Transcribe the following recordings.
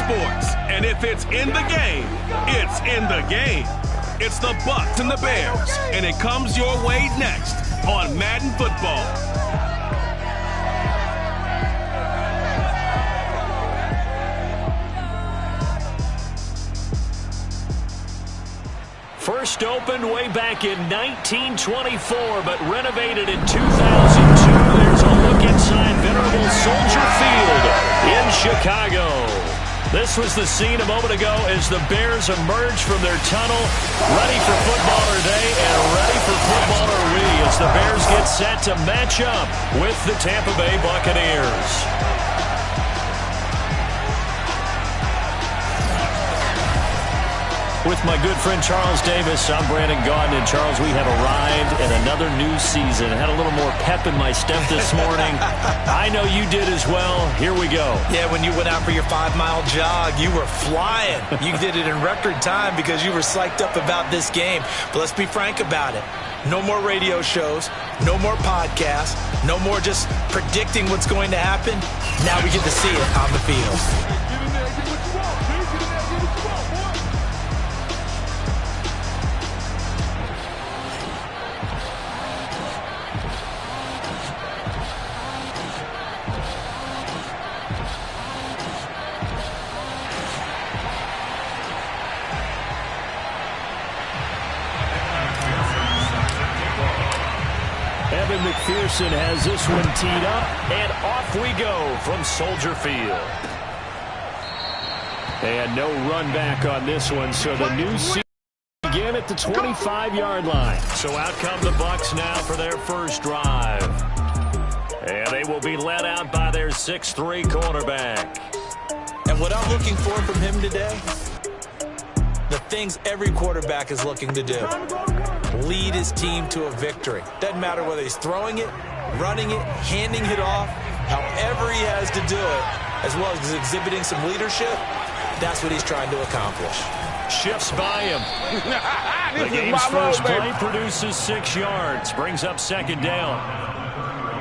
sports. And if it's in the game, it's in the game. It's the Bucs and the Bears, and it comes your way next on Madden Football. First opened way back in 1924, but renovated in 2002. There's a look inside venerable Soldier Field in Chicago. This was the scene a moment ago as the Bears emerged from their tunnel, ready for footballer day and ready for footballer week as the Bears get set to match up with the Tampa Bay Buccaneers. With my good friend Charles Davis, I'm Brandon Gaudin. And Charles, we have arrived in another new season. I had a little more pep in my step this morning. I know you did as well. Here we go. Yeah, when you went out for your 5-mile jog, you were flying. You did it in record time because you were psyched up about this game. But let's be frank about it. No more radio shows, no more podcasts, no more just predicting what's going to happen. Now we get to see it on the field. McPherson has this one teed up, and off we go from Soldier Field. And no run back on this one, so the new season begin at the 25-yard line. So out come the Bucs now for their first drive. And they will be led out by their 6'3" quarterback. And what I'm looking for from him today, the things every quarterback is looking to do. Lead his team to a victory. Doesn't matter whether he's throwing it, running it, handing it off, however he has to do it, as well as exhibiting some leadership, that's what he's trying to accomplish. Shifts by him. The game's first play produces 6 yards, brings up second down.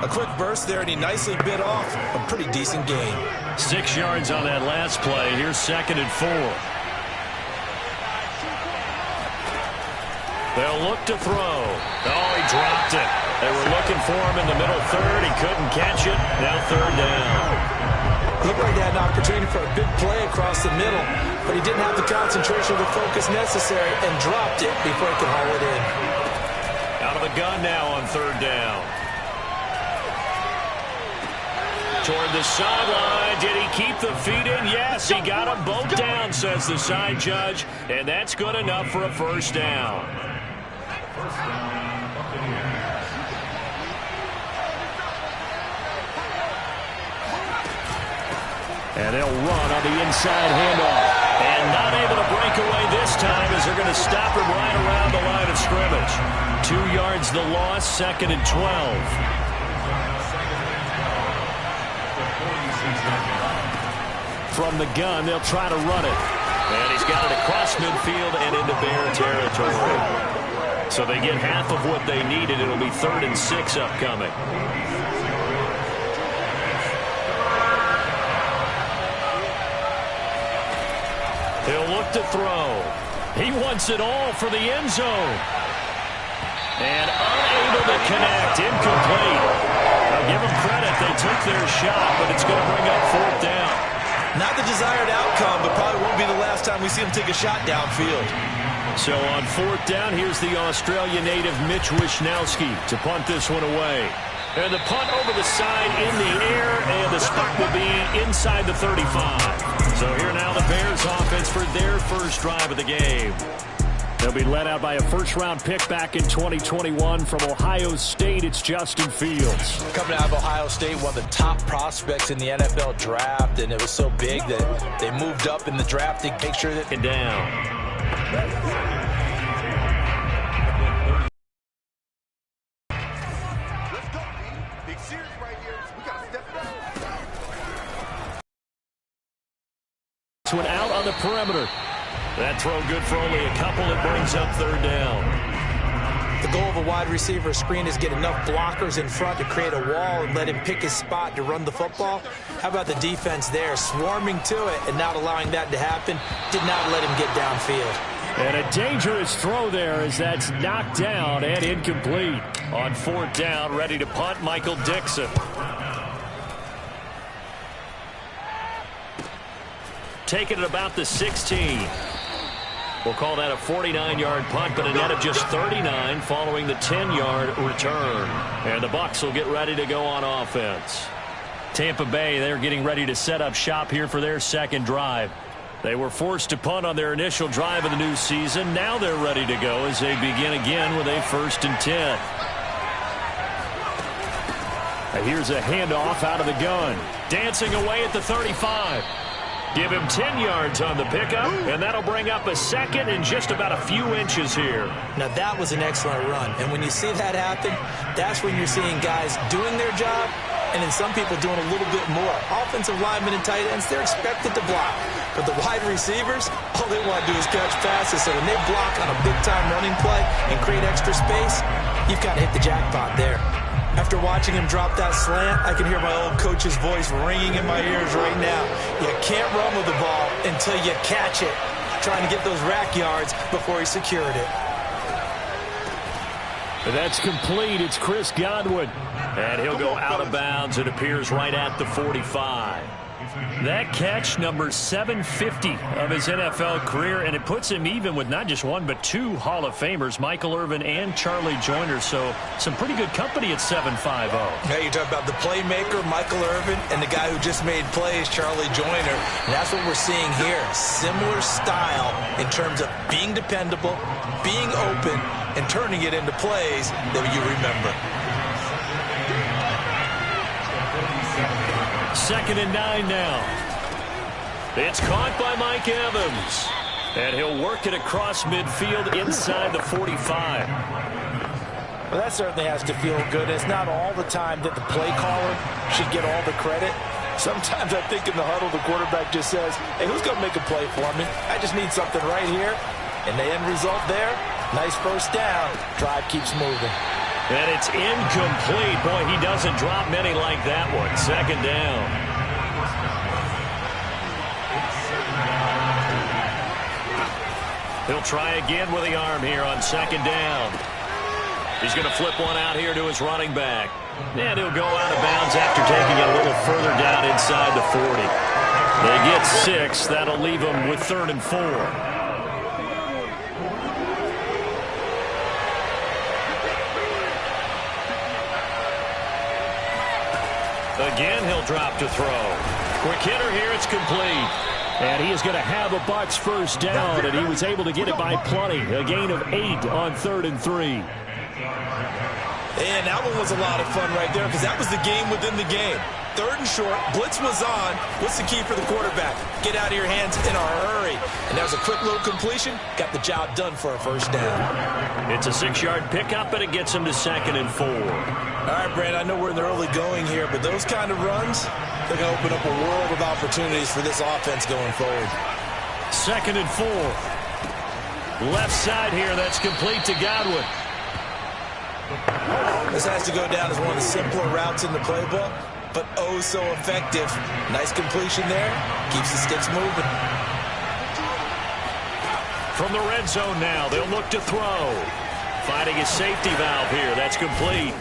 A quick burst there, and he nicely bit off a pretty decent gain. 6 yards on that last play. Here's 2nd and 4. They'll look to throw. Oh, he dropped it. They were looking for him in the middle third. He couldn't catch it. Now 3rd down. Looked like he had an opportunity for a big play across the middle, but he didn't have the concentration or the focus necessary and dropped it before he could haul it in. Out of the gun now on 3rd down. Toward the sideline. Did he keep the feet in? Yes, he got them both down, says the side judge, and that's good enough for a first down. And they'll run on the inside handoff. And not able to break away this time as they're going to stop him right around the line of scrimmage. 2 yards the loss, 2nd and 12. From the gun, they'll try to run it. And he's got it across midfield and into Bear territory. So they get half of what they needed. It'll be 3rd and 6 upcoming. He'll look to throw. He wants it all for the end zone. And unable to connect. Incomplete. I'll give them credit. They took their shot, but it's going to bring up 4th down. Not the desired outcome, but probably won't be the last time we see him take a shot downfield. So on 4th down, here's the Australia native Mitch Wishnowsky to punt this one away. And the punt over the side in the air, and the spot will be inside the 35. So here now the Bears offense for their first drive of the game. They'll be led out by a first-round pick back in 2021 from Ohio State. It's Justin Fields. Coming out of Ohio State, one of the top prospects in the NFL draft, and it was so big that they moved up in the draft to make sure that... Down. This one out on the perimeter. That throw good for only a couple. It brings up 3rd down. The goal of a wide receiver screen is get enough blockers in front to create a wall and let him pick his spot to run the football. How about the defense there, swarming to it and not allowing that to happen? Did not let him get downfield. And a dangerous throw there as that's knocked down and incomplete. On fourth down, ready to punt, Michael Dixon. Taking it about the 16. We'll call that a 49-yard punt, but a net of just 39 following the 10-yard return. And the Bucs will get ready to go on offense. Tampa Bay, they're getting ready to set up shop here for their second drive. They were forced to punt on their initial drive of the new season. Now they're ready to go as they begin again with a 1st and 10. Now here's a handoff out of the gun. Dancing away at the 35. Give him 10 yards on the pickup, and that'll bring up a second and just about a few inches here. Now, that was an excellent run, and when you see that happen, that's when you're seeing guys doing their job, and then some people doing a little bit more. Offensive linemen and tight ends, they're expected to block. But the wide receivers, all they want to do is catch passes, so when they block on a big-time running play and create extra space, you've got to hit the jackpot there. After watching him drop that slant, I can hear my old coach's voice ringing in my ears right now. You can't run with the ball until you catch it. Trying to get those rack yards before he secured it. That's complete. It's Chris Godwin. And he'll go out of bounds. It appears right at the 45. That catch, number 750 of his NFL career, and it puts him even with not just one but two Hall of Famers, Michael Irvin and Charlie Joyner. So some pretty good company at 750. Yeah, you talk about the playmaker, Michael Irvin, and the guy who just made plays, Charlie Joyner. And that's what we're seeing here. Similar style in terms of being dependable, being open, and turning it into plays that you remember. 2nd and 9 now. It's caught by Mike Evans. And he'll work it across midfield inside the 45. Well, that certainly has to feel good. It's not all the time that the play caller should get all the credit. Sometimes I think in the huddle, the quarterback just says, hey, who's going to make a play for me? I just need something right here. And the end result there, nice first down. Drive keeps moving. And it's incomplete. Boy, he doesn't drop many like that one. 2nd down. He'll try again with the arm here on 2nd down. He's going to flip one out here to his running back. And he'll go out of bounds after taking it a little further down inside the 40. They get 6. That'll leave them with 3rd and 4. Again, he'll drop to throw. Quick hitter here, it's complete. And he is going to have a Bucs first down, and he was able to get it by plenty. A gain of 8 on 3rd and 3. And that one was a lot of fun right there because that was the game within the game. 3rd and short, blitz was on. What's the key for the quarterback? Get out of your hands in a hurry. And that was a quick little completion. Got the job done for a first down. It's a 6-yard pickup, and it gets him to 2nd and 4. All right, Brad, I know we're in the early going here, but those kind of runs, they're going to open up a world of opportunities for this offense going forward. 2nd and 4. Left side here, that's complete to Godwin. This has to go down as one of the simpler routes in the playbook, but oh so effective. Nice completion there. Keeps the sticks moving. From the red zone now, they'll look to throw. Finding his safety valve here. That's complete.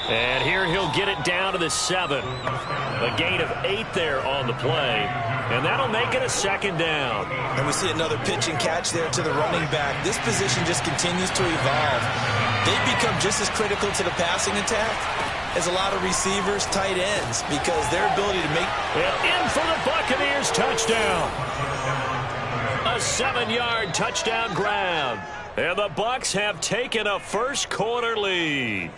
And here he'll get it down to the 7. A gain of 8 there on the play. And that'll make it a 2nd down. And we see another pitch and catch there to the running back. This position just continues to evolve. They've become just as critical to the passing attack as a lot of receivers, tight ends, because their ability to make... And in for the Buccaneers, touchdown. A 7-yard touchdown grab. And the Bucs have taken a first-quarter lead.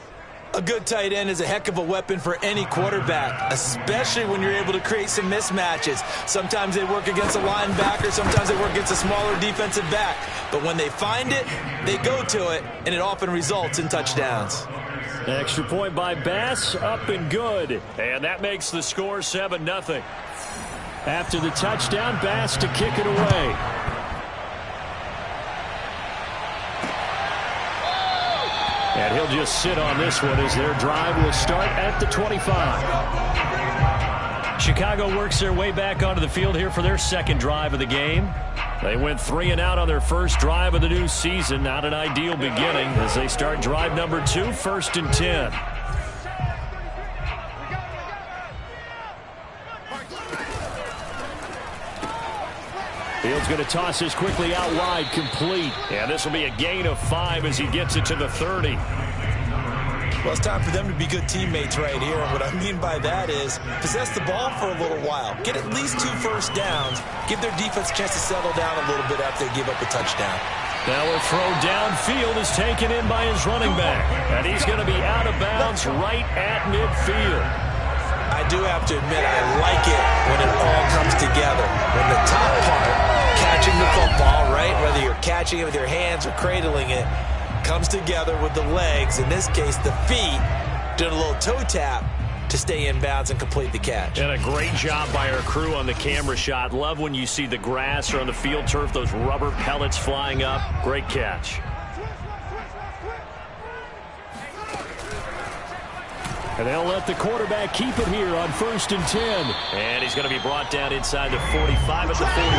A good tight end is a heck of a weapon for any quarterback, especially when you're able to create some mismatches. Sometimes they work against a linebacker, sometimes they work against a smaller defensive back. But when they find it, they go to it, and it often results in touchdowns. Extra point by Bass, up and good. And that makes the score 7-0. After the touchdown, Bass to kick it away. And he'll just sit on this one as their drive will start at the 25. Chicago works their way back onto the field here for their second drive of the game. They went 3 and out on their first drive of the new season. Not an ideal beginning as they start drive number 2, 1st and 10. Fields going to toss this quickly out wide, complete. And this will be a gain of 5 as he gets it to the 30. Well, it's time for them to be good teammates right here. And what I mean by that is possess the ball for a little while. Get at least 2 first downs. Give their defense a chance to settle down a little bit after they give up a touchdown. Now a throw downfield is taken in by his running back. And he's going to be out of bounds right at midfield. I do have to admit, I like it when it all comes together. When the top part, catching the football, right, whether you're catching it with your hands or cradling it, comes together with the legs, in this case the feet, doing a little toe tap to stay in bounds and complete the catch. And a great job by our crew on the camera shot. Love when you see the grass or on the field turf, those rubber pellets flying up. Great catch. And they'll let the quarterback keep it here on 1st and 10. And he's going to be brought down inside the 45 at the 43.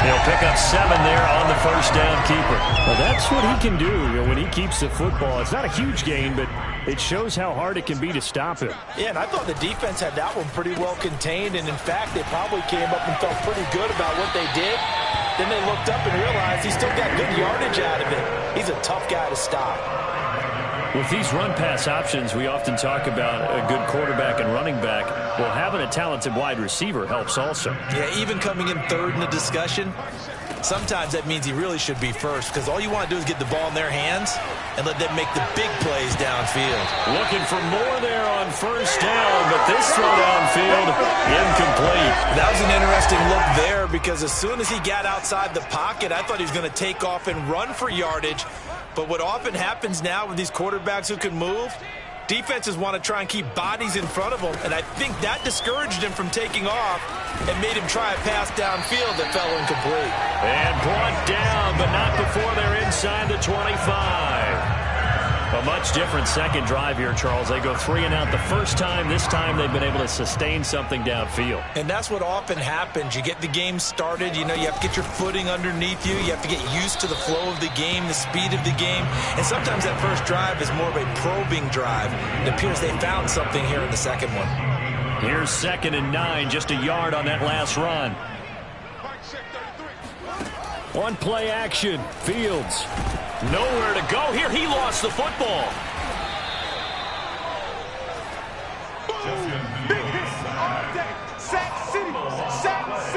He'll pick up 7 there on the first down keeper. Well, that's what he can do, when he keeps the football. It's not a huge gain, but it shows how hard it can be to stop him. Yeah, and I thought the defense had that one pretty well contained. And, in fact, they probably came up and felt pretty good about what they did. Then they looked up and realized he still got good yardage out of it. He's a tough guy to stop. With these run-pass options, we often talk about a good quarterback and running back. Well, having a talented wide receiver helps also. Yeah, even coming in 3rd in the discussion, sometimes that means he really should be first because all you want to do is get the ball in their hands and let them make the big plays downfield. Looking for more there on 1st down, but this throw downfield, incomplete. That was an interesting look there because as soon as he got outside the pocket, I thought he was going to take off and run for yardage. But what often happens now with these quarterbacks who can move, defenses want to try and keep bodies in front of them, and I think that discouraged him from taking off and made him try a pass downfield that fell incomplete. And brought down, but not before they're inside the 25. A much different second drive here, Charles. They go 3 and out the first time. This time they've been able to sustain something downfield. And that's what often happens. You get the game started. You have to get your footing underneath you. You have to get used to the flow of the game, the speed of the game. And sometimes that first drive is more of a probing drive. It appears they found something here in the second one. Here's 2nd and 9, just a yard on that last run. One play action. Fields. Nowhere to go here. He lost the football.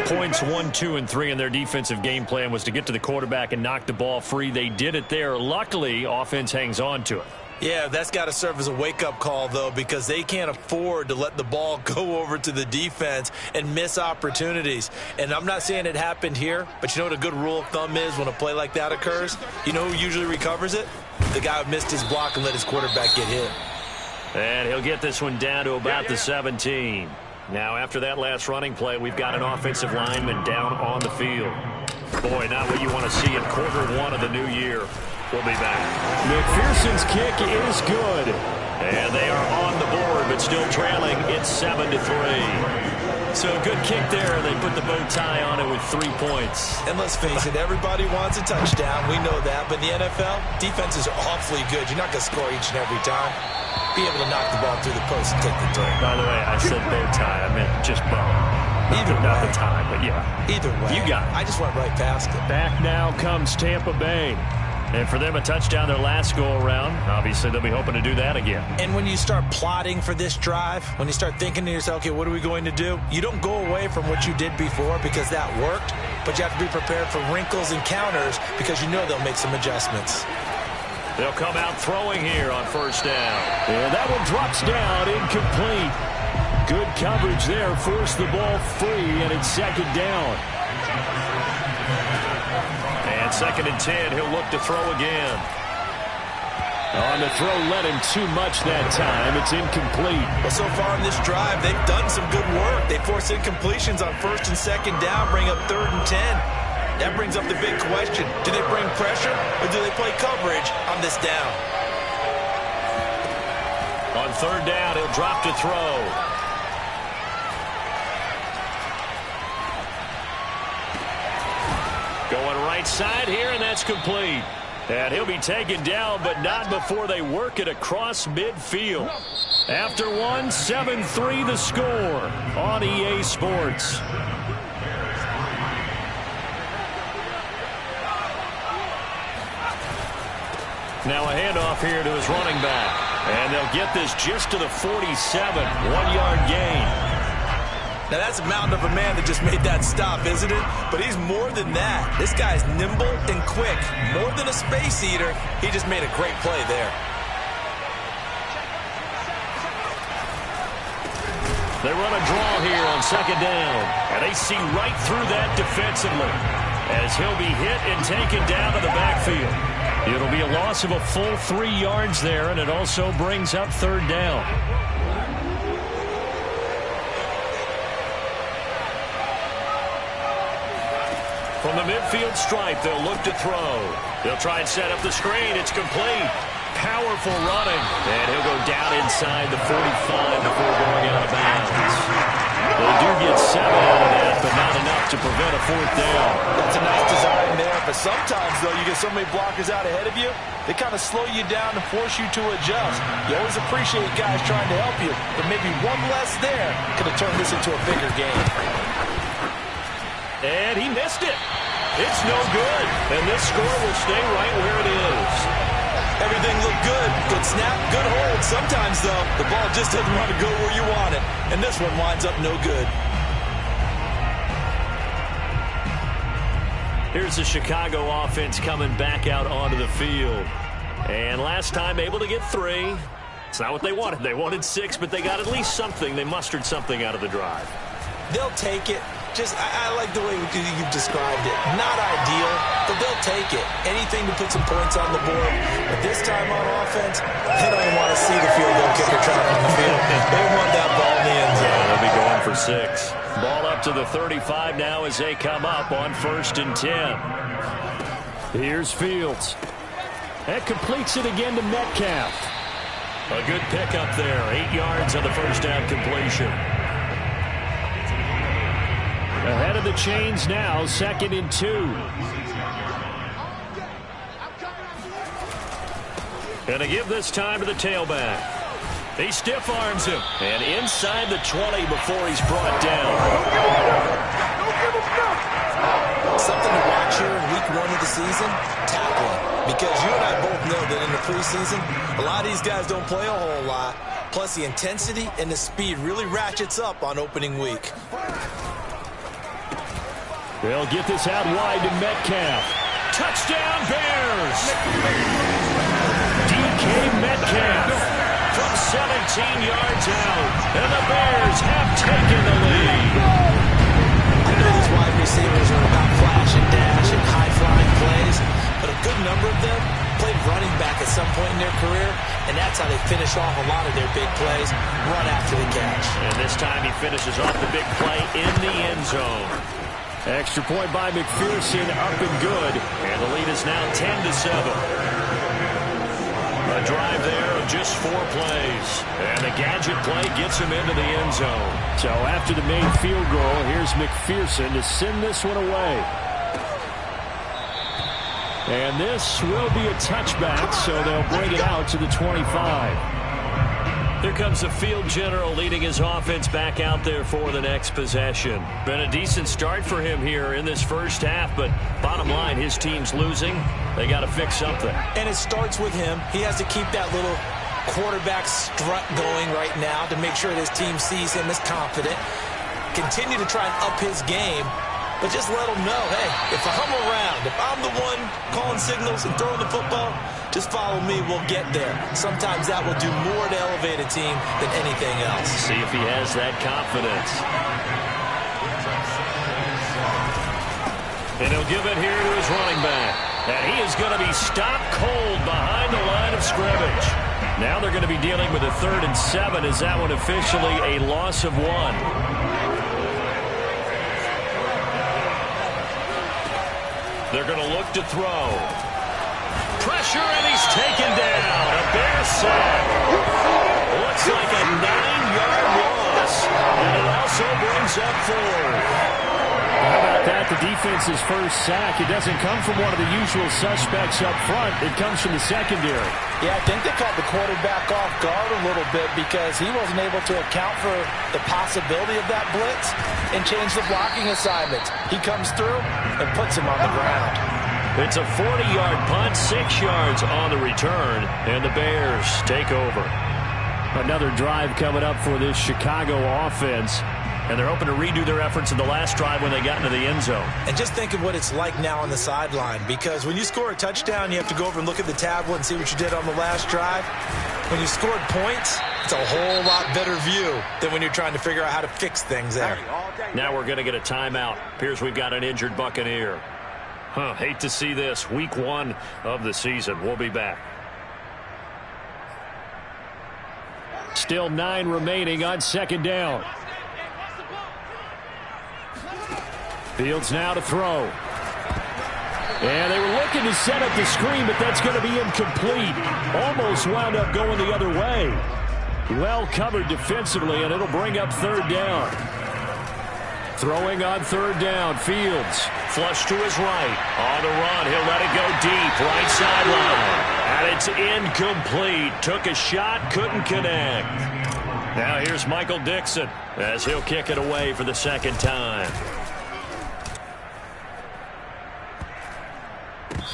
Points 1, 2, and 3 in their defensive game plan was to get to the quarterback and knock the ball free. They did it there. Luckily, offense hangs on to it. Yeah, that's got to serve as a wake-up call, though, because they can't afford to let the ball go over to the defense and miss opportunities. And I'm not saying it happened here, but you know what a good rule of thumb is when a play like that occurs? You know who usually recovers it? The guy who missed his block and let his quarterback get hit. And he'll get this one down to about the 17. Now, after that last running play, we've got an offensive lineman down on the field. Boy, not what you want to see in Q1 of the new year. We'll be back. McPherson's kick is good. And they are on the board, but still trailing. It's 7-3. So a good kick there. They put the bow tie on it with 3 points. And let's face it, everybody wants a touchdown. We know that. But in the NFL, defenses are awfully good. You're not going to score each and every time. Be able to knock the ball through the post and take the throw. By the way, I said bow tie. I meant just bow. Not the tie, but yeah. Either way. You got it. I just went right past it. Back now comes Tampa Bay. And for them, a touchdown their last go-around. Obviously, they'll be hoping to do that again. And when you start plotting for this drive, when you start thinking to yourself, okay, what are we going to do? You don't go away from what you did before because that worked, but you have to be prepared for wrinkles and counters because you know they'll make some adjustments. They'll come out throwing here on 1st down. And that one drops down, incomplete. Good coverage there, forced the ball free, and it's 2nd down. And 2nd and 10, he'll look to throw again. On the throw, let him too much that time. It's incomplete. Well, so far in this drive, they've done some good work. They force incompletions on 1st and 2nd down, bring up 3rd and 10. That brings up the big question. Do they bring pressure or do they play coverage on this down? On third down, he'll drop to throw. Going right side here, and that's complete. And he'll be taken down, but not before they work it across midfield. After one, 7-3 the score on EA Sports. Now a handoff here to his running back. And they'll get this just to the 47. 1-yard gain. Now that's a mountain of a man that just made that stop, isn't it? But he's more than that. This guy's nimble and quick. More than a space eater. He just made a great play there. They run a draw here on second down. And they see right through that defensively as he'll be hit and taken down to the backfield. It'll be a loss of a full 3 yards there, and it also brings up third down. From the midfield stripe, they'll look to throw. They'll try and set up the screen. It's complete. Powerful running. And he'll go down inside the 45 before going out of bounds. They do get 7 out of that, but not enough to prevent a fourth down. That's a nice design there, but sometimes, though, you get so many blockers out ahead of you, they kind of slow you down and force you to adjust. You always appreciate guys trying to help you, but maybe one less there could have turned this into a bigger game. And he missed it. It's no good. And this score will stay right where it is. Everything looked good. Good snap, good hold. Sometimes, though, the ball just doesn't want to go where you want it. And this one winds up no good. Here's the Chicago offense coming back out onto the field. And last time able to get 3. It's not what they wanted. They wanted 6, but they got at least something. They mustered something out of the drive. They'll take it. I like the way you've described it. Not ideal, but they'll take it. Anything to put some points on the board. But this time on offense, they don't even want to see the field goal kicker trying on the field. They want that ball in the end zone. Yeah, they'll be going for 6. Ball up to the 35 now as they come up on 1st and 10. Here's Fields. That completes it again to Metcalf. A good pickup there. 8 yards on the first down completion. Ahead of the chains now, 2nd and 2. Gonna give this time to the tailback. He stiff arms him. And inside the 20 before he's brought down. Something to watch here in week 1 of the season, tackling. Because you and I both know that in the preseason, a lot of these guys don't play a whole lot. Plus the intensity and the speed really ratchets up on opening week. They'll get this out wide to Metcalf. Touchdown, Bears! DK Metcalf from 17 yards out. And the Bears have taken the lead. I know these wide receivers are about flash and dash and high-flying plays, but a good number of them played running back at some point in their career, and that's how they finish off a lot of their big plays, run after the catch. And this time he finishes off the big play in the end zone. Extra point by McPherson, up and good. And the lead is now 10-7. A drive there of just 4 plays. And the gadget play gets him into the end zone. So after the main field goal, here's McPherson to send this one away. And this will be a touchback, so they'll bring it out to the 25. Here comes the field general leading his offense back out there for the next possession. Been a decent start for him here in this first half, but bottom line, his team's losing. They got to fix something. And it starts with him. He has to keep that little quarterback strut going right now to make sure his team sees him as confident. Continue to try and up his game, but just let him know, hey, if I'm around, if I'm the one calling signals and throwing the football, just follow me, we'll get there. Sometimes that will do more to elevate a team than anything else. See if he has that confidence. And he'll give it here to his running back. And he is going to be stopped cold behind the line of scrimmage. Now they're going to be dealing with a 3rd and 7. Is that one officially a loss of 1? They're going to look to throw. Pressure, and he's taken down. A Bear sack. Let's looks like a 9-yard loss. And it also brings up 4. How about that? The defense's first sack. It doesn't come from one of the usual suspects up front. It comes from the secondary. Yeah, I think they caught the quarterback off guard a little bit because he wasn't able to account for the possibility of that blitz and change the blocking assignments. He comes through and puts him on the ground. It's a 40-yard punt, 6 yards on the return, and the Bears take over. Another drive coming up for this Chicago offense. And they're hoping to redo their efforts in the last drive when they got into the end zone. And just think of what it's like now on the sideline, because when you score a touchdown, you have to go over and look at the tablet and see what you did on the last drive. When you scored points, it's a whole lot better view than when you're trying to figure out how to fix things there. Now we're going to get a timeout. Appears we've got an injured Buccaneer. Hate to see this. Week 1 of the season. We'll be back. Still 9 remaining on second down. Fields now to throw. And they were looking to set up the screen, but that's going to be incomplete. Almost wound up going the other way. Well covered defensively, and it'll bring up third down. Throwing on third down, Fields. Flush to his right. On the run, he'll let it go deep. Right sideline. And it's incomplete. Took a shot, couldn't connect. Now here's Michael Dixon as he'll kick it away for the second time.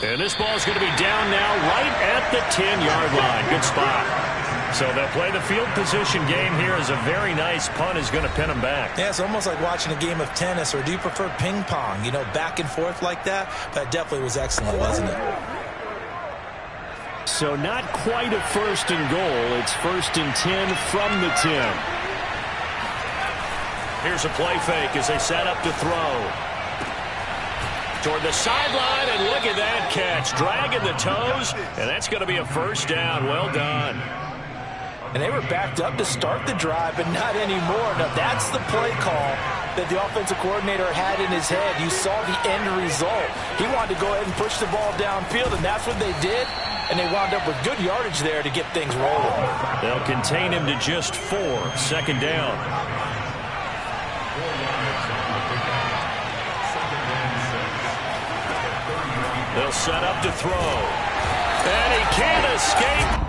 And this ball's going to be down now right at the 10-yard line. Good spot. So they'll play the field position game here as a very nice punt is going to pin them back. Yeah, it's almost like watching a game of tennis, or do you prefer ping pong? You know, back and forth like that? That definitely was excellent, wasn't it? So not quite a first and goal. It's first and 10 from the 10. Here's a play fake as they set up to throw. Toward the sideline, and look at that catch. Dragging the toes, and that's going to be a first down. Well done. And they were backed up to start the drive, but not anymore. Now, that's the play call that the offensive coordinator had in his head. You saw the end result. He wanted to go ahead and push the ball downfield, and that's what they did. And they wound up with good yardage there to get things rolling. They'll contain him to just 4. Second down. They'll set up to throw. And he can't escape.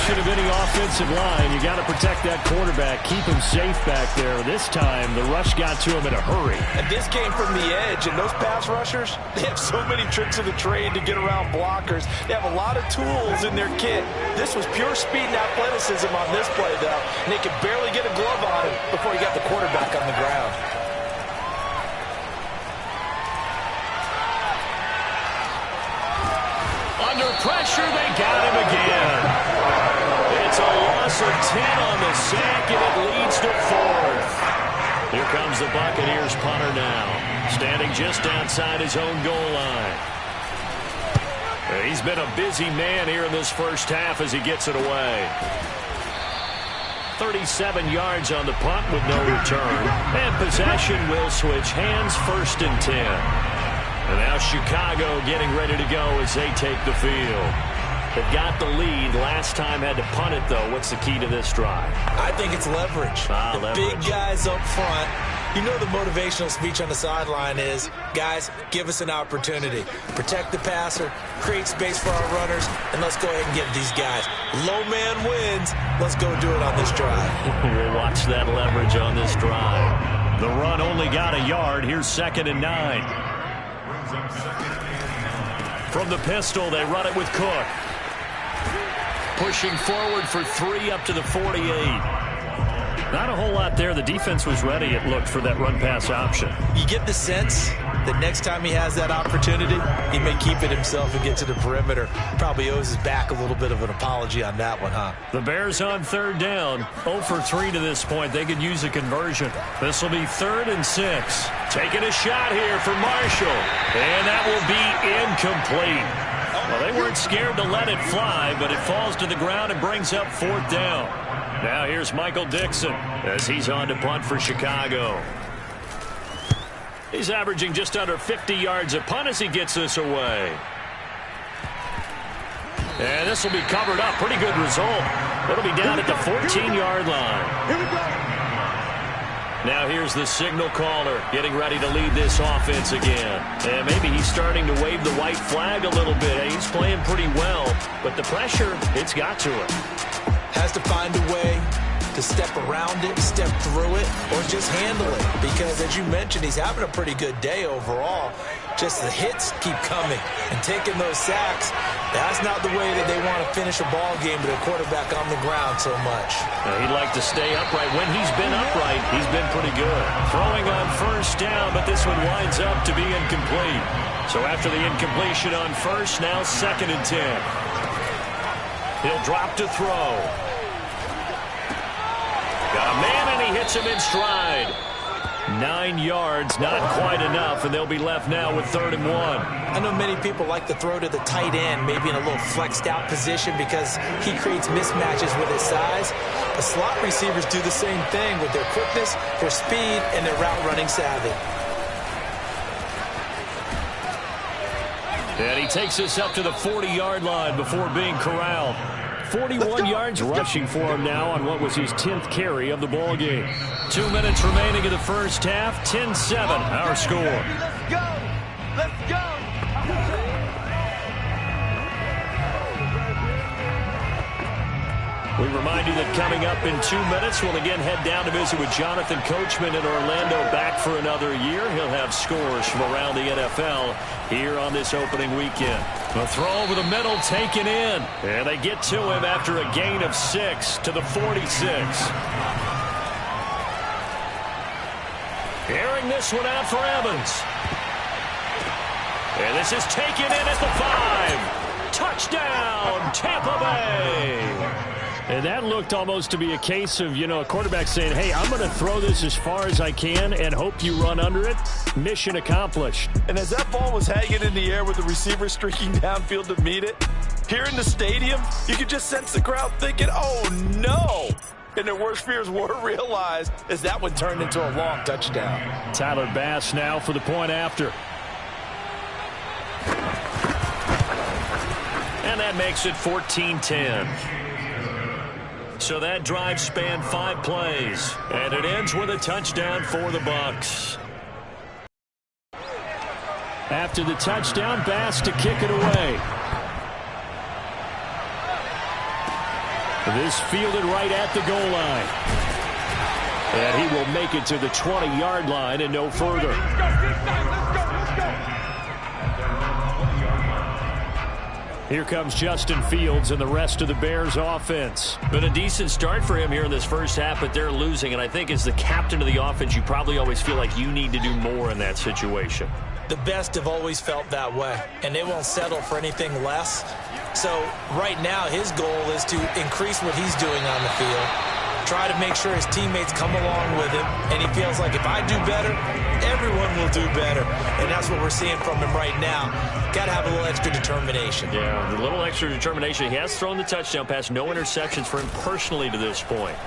function of any offensive line. You got to protect that quarterback, keep him safe back there. This time, the rush got to him in a hurry. And this came from the edge, and those pass rushers, they have so many tricks of the trade to get around blockers. They have a lot of tools in their kit. This was pure speed and athleticism on this play, though, and they could barely get a glove on him before he got the quarterback on the ground. Under pressure, they got him again. It's a loss of 10 on the sack, and it leads to 4th. Here comes the Buccaneers punter now, standing just outside his own goal line. He's been a busy man here in this first half as he gets it away. 37 yards on the punt with no return. And possession will switch hands, 1st and 10. And now Chicago getting ready to go as they take the field. They've got the lead. Last time had to punt it, though. What's the key to this drive? I think it's leverage. Big guys up front. You know the motivational speech on the sideline is, guys, give us an opportunity. Protect the passer, create space for our runners, and let's go ahead and give these guys. Low man wins. Let's go do it on this drive. We'll watch that leverage on this drive. The run only got a yard. Here's 2nd and 9. From the pistol, they run it with Cook. Pushing forward for 3 up to the 48. Not a whole lot there. The defense was ready, it looked, for that run-pass option. You get the sense that next time he has that opportunity, he may keep it himself and get to the perimeter. Probably owes his back a little bit of an apology on that one, huh? The Bears on 3rd down. 0 for 3 to this point. They could use a conversion. This will be 3rd and 6. Taking a shot here for Marshall. And that will be incomplete. Well, they weren't scared to let it fly, but it falls to the ground and brings up 4th down. Now here's Michael Dixon as he's on to punt for Chicago. He's averaging just under 50 yards a punt as he gets this away. And this will be covered up. Pretty good result. It'll be down at the 14-yard line. Here we go. Now here's the signal caller getting ready to lead this offense again. And maybe he's starting to wave the white flag a little bit. He's playing pretty well, but the pressure, it's got to him. Has to find a way to step around it, step through it, or just handle it. Because, as you mentioned, he's having a pretty good day overall. Just the hits keep coming. And taking those sacks, that's not the way that they want to finish a ball game with a quarterback on the ground so much. He'd like to stay upright. When he's been upright, he's been pretty good. Throwing on 1st down, but this one winds up to be incomplete. So after the incompletion on 1st, now 2nd and 10. He'll drop to throw. Got a man, and he hits him in stride. 9 yards, not quite enough, and they'll be left now with 3rd and 1. I know many people like to throw to the tight end, maybe in a little flexed out position because he creates mismatches with his size. But slot receivers do the same thing with their quickness, their speed, and their route running savvy. And he takes us up to the 40-yard line before being corralled. 41 yards rushing for him now on what was his 10th carry of the ball game. 2 minutes remaining in the first half. 10-7, our score. Let's go. Let's go. We remind you that coming up in 2 minutes, we'll again head down to visit with Jonathan Coachman in Orlando, back for another year. He'll have scores from around the NFL here on this opening weekend. A throw over the middle taken in, and they get to him after a gain of 6 to the 46. Airing this one out for Evans. And this is taken in at the 5. Touchdown, Tampa Bay. And that looked almost to be a case of, a quarterback saying, hey, I'm going to throw this as far as I can and hope you run under it. Mission accomplished. And as that ball was hanging in the air with the receiver streaking downfield to meet it, here in the stadium, you could just sense the crowd thinking, oh, no. And their worst fears were realized as that one turned into a long touchdown. Tyler Bass now for the point after. And that makes it 14-10. So that drive spanned 5 plays, and it ends with a touchdown for the Bucs. After the touchdown, Bass to kick it away. This fielded right at the goal line. And he will make it to the 20-yard line and no further. Here comes Justin Fields and the rest of the Bears offense. Been a decent start for him here in this first half, but they're losing. And I think as the captain of the offense, you probably always feel like you need to do more in that situation. The best have always felt that way, and they won't settle for anything less. So right now his goal is to increase what he's doing on the field, try to make sure his teammates come along with him, and he feels like if I do better, everyone will do better. And that's what we're seeing from him right now. Got to have a little extra determination. Yeah, a little extra determination. He has thrown the touchdown pass. No interceptions for him personally to this point.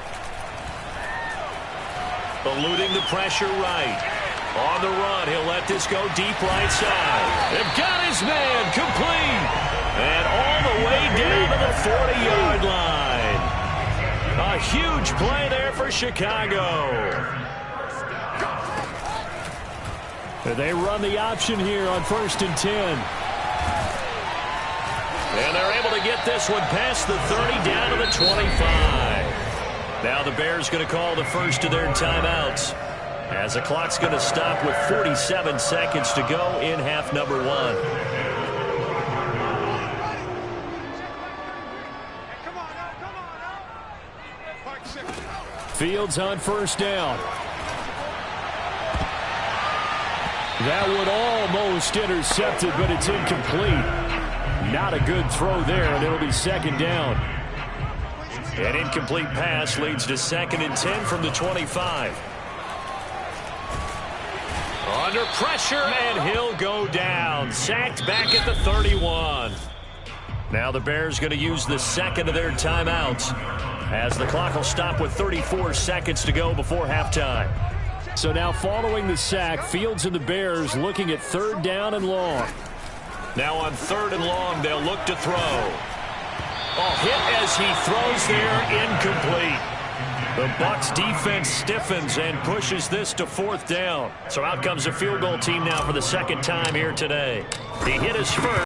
Eluding the pressure right. On the run, he'll let this go deep right side. They've got his man complete. And all the way down to the 40-yard line. A huge play there for Chicago. They run the option here on 1st and 10. And they're able to get this one past the 30 down to the 25. Now the Bears going to call the first of their timeouts, as the clock's going to stop with 47 seconds to go in half number 1. Fields on 1st down. That one almost intercepted, but it's incomplete. Not a good throw there, and it'll be 2nd down. An incomplete pass leads to 2nd and 10 from the 25. Under pressure, and he'll go down. Sacked back at the 31. Now the Bears going to use the second of their timeouts, as the clock will stop with 34 seconds to go before halftime. So now following the sack, Fields and the Bears looking at 3rd down and long. Now on 3rd and long, they'll look to throw. Hit as he throws there, incomplete. The Bucs defense stiffens and pushes this to 4th down. So out comes the field goal team now for the 2nd time here today. He hit his first.